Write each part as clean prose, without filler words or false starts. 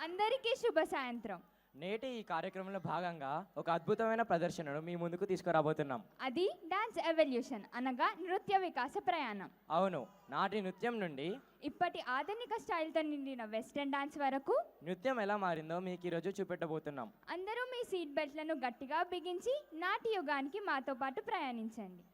అందరికీ శుభ సాయంత్రం. నేటి ఈ కార్యక్రమంలో భాగంగా ఒక అద్భుతమైన ప్రదర్శనను మీ ముందుకు తీసుకురాబోతున్నాం. అది డాన్స్ ఎవల్యూషన్ అనగా నృత్య వికాస ప్రయాణం. అవును, నాటి నృత్యం నుండి ఇప్పటి ఆధునిక స్టైల్తో నిండిన వెస్టర్న్ డాన్స్ వరకు నృత్యం ఎలా మారిందో మీకు ఈరోజు చూపెట్టబోతున్నాం. అందరూ మీ సీట్ బెల్ట్లను గట్టిగా బిగించి నాటి యుగానికి మాతో పాటు ప్రయాణించండి.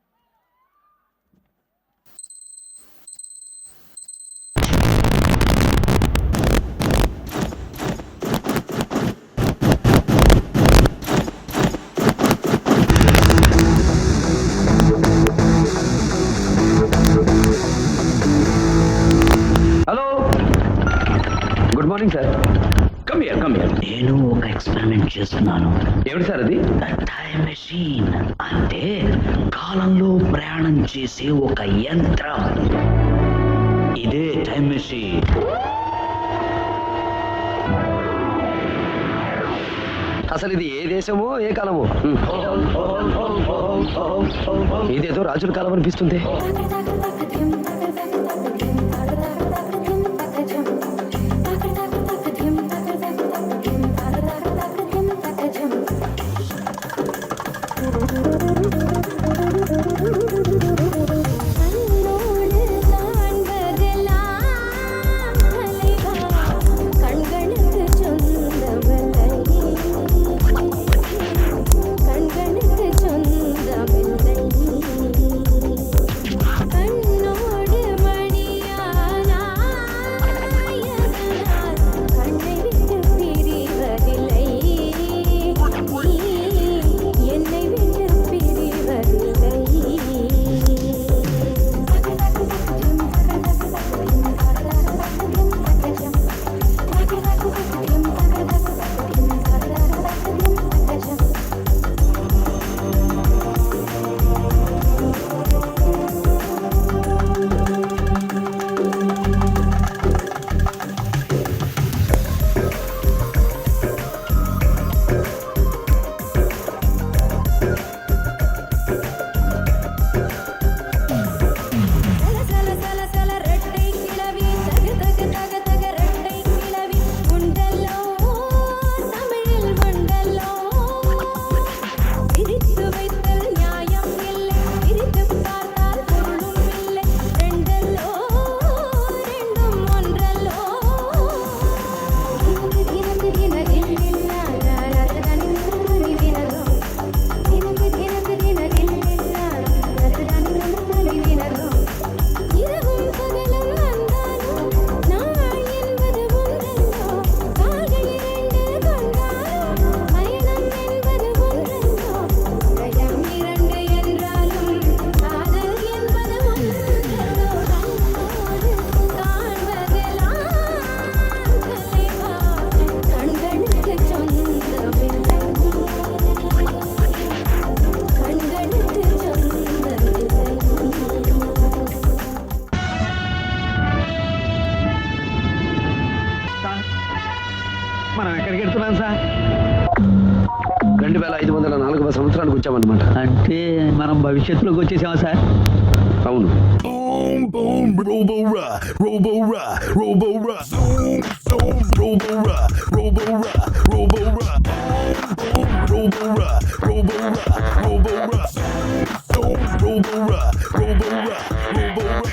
Good morning sir. Come here. నేను ఒక ఎక్స్పెరిమెంట్ చేస్తున్నాను. ఏమిటి సార్ అది? టైం మెషిన్ అంటే కాలంలో ప్రయాణం చేసే ఒక యంత్రం. ఇదే టైం మెషిన్. అసలు ఇది ఏ దేశమో ఏ కాలమో? ఇదేదో రాజుల కాలం అనిపిస్తుంది. మనం ఎక్కడికి వెళ్తున్నాం సార్? 2504వ సంవత్సరానికి వచ్చామన్నమాట. అంటే మనం భవిష్యత్తులోకి వచ్చేసామా సార్? అవును. Boom, boom, robo-ra, robo-ra, zoom, zoom, robo-ra, robo-ra, robo-ra, boom, robo-ra, robo-ra, robo-ra, zoom, robo-ra, robo-ra, robo-ra.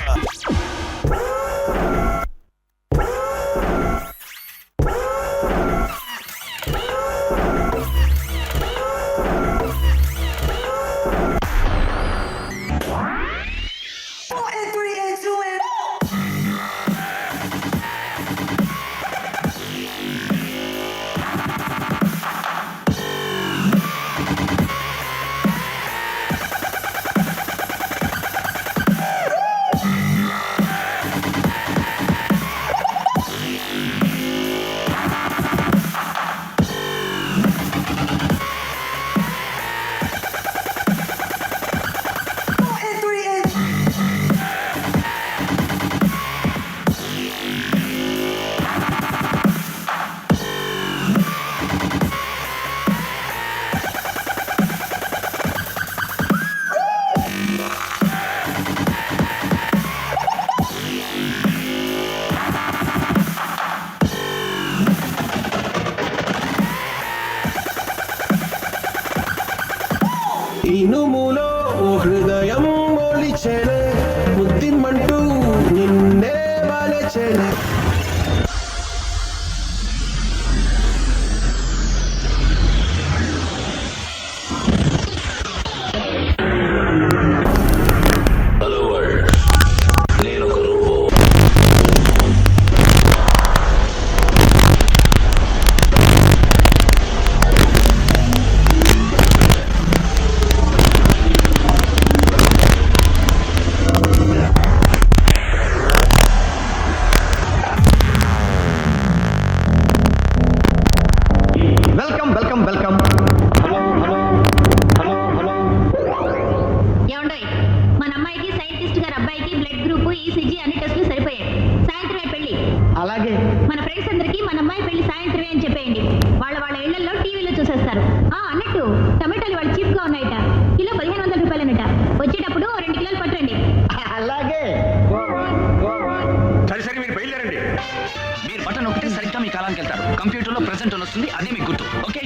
కాలానికి వెళ్తారు. కంప్యూటర్లో ప్రెసెంట్ అని వస్తుంది, అదే మీకు గుర్తు. ఓకే.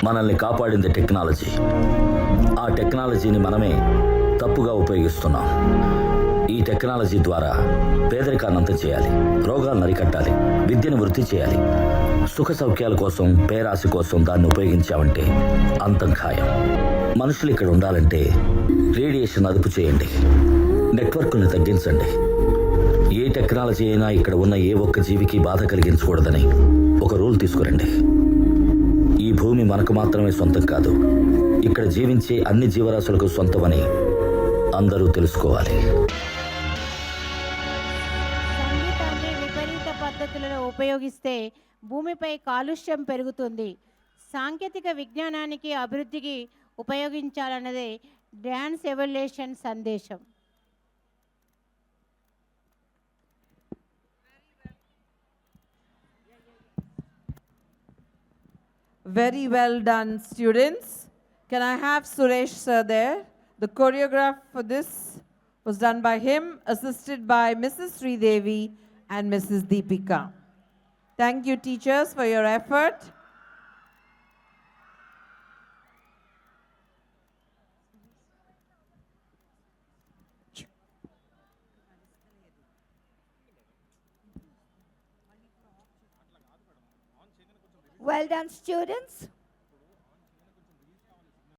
మనల్ని కాపాడింది టెక్నాలజీ. ఆ టెక్నాలజీని మనమే తప్పుగా ఉపయోగిస్తున్నాం. ఈ టెక్నాలజీ ద్వారా పేదరికాన్ని అంతం చేయాలి, రోగాలను అరికట్టాలి, విద్యను వృద్ధి చేయాలి. సుఖ సౌఖ్యాల కోసం, పేరాశ కోసం దాన్ని ఉపయోగించామంటే అంతం ఖాయం. మనుషులు ఇక్కడ ఉండాలంటే రేడియేషన్ అదుపు చేయండి, నెట్వర్క్ని తగ్గించండి. ఏ టెక్నాలజీ అయినా ఇక్కడ ఉన్న ఏ ఒక్క జీవికి బాధ కలిగించకూడదని ఒక రూల్ తీసుకురండి. ఈ భూమి మనకు మాత్రమే సొంతం కాదు, ఇక్కడ జీవించే అన్ని జీవరాశులకు సొంతమని అందరూ తెలుసుకోవాలి. సంగీతాన్ని విపరీత పద్ధతులను ఉపయోగిస్తే భూమిపై కాలుష్యం పెరుగుతుంది. సాంకేతిక విజ్ఞానానికి అభివృద్ధికి ఉపయోగించాలన్నదే డ్యాన్స్ ఎవల్యూషన్ సందేశం. Very well done, students. Can I have Suresh sir there? The choreograph for this was done by him, assisted by Mrs. Sridevi and Mrs. Deepika. Thank you, teachers, for your effort. Well done, students.